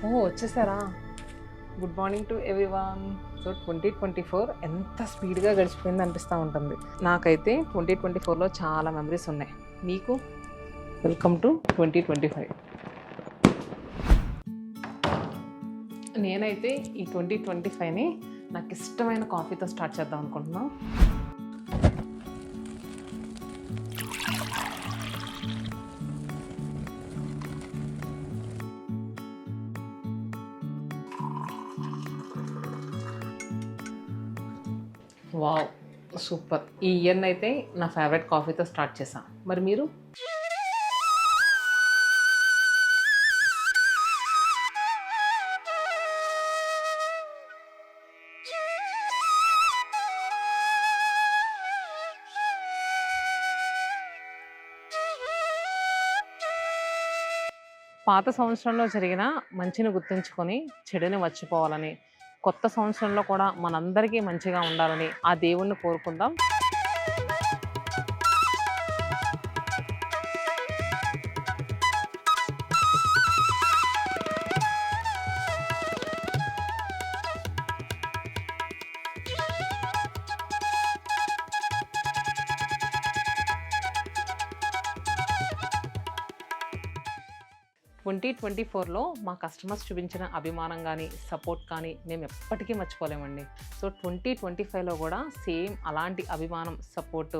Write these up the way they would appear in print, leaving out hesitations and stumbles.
ఓహ్! వచ్చేసారా? Good morning to everyone. So 2024 ఎంత స్పీడ్‌గా గడిచిపోయింది అనిపిస్తూ ఉంటుంది. నాకైతే 2024లో చాలా మెమరీస్ ఉన్నాయి. మీకు? Welcome to 2025. నేనైతే ఈ 2025ని నాకు ఇష్టమైన కాఫీతో స్టార్ట్ చేద్దాం అనుకుంటున్నాను. వావ్! సూపర్. ఈ ఇయర్‌నైతే నా ఫేవరెట్ కాఫీతో స్టార్ట్ చేశా. మరి మీరు? పాత సంవత్సరంలో జరిగిన మంచిని గుర్తుంచుకొని చెడుని మర్చిపోవాలని, కొత్త సంవత్సరంలో కూడా మనందరికీ మంచిగా ఉండాలని ఆ దేవుణ్ణి కోరుకుందాం. ట్వంటీ 24లో మా కస్టమర్స్ చూపించిన అభిమానం కానీ, సపోర్ట్ కానీ మేము ఎప్పటికీ మర్చిపోలేమండి. సో 2025లో కూడా సేమ్ అలాంటి అభిమానం, సపోర్టు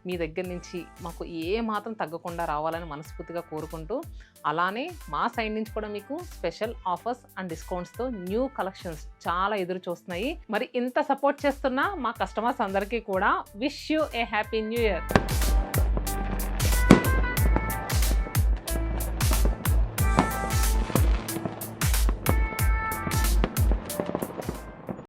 మీ దగ్గర నుంచి మాకు ఏ మాత్రం తగ్గకుండా రావాలని మనస్ఫూర్తిగా కోరుకుంటూ, అలానే మా సైడ్ నుంచి కూడా మీకు స్పెషల్ ఆఫర్స్ అండ్ డిస్కౌంట్స్తో న్యూ కలెక్షన్స్ చాలా ఎదురు చూస్తున్నాయి. మరి ఇంత సపోర్ట్ చేస్తున్న మా కస్టమర్స్ అందరికీ కూడా wish you A happy new year.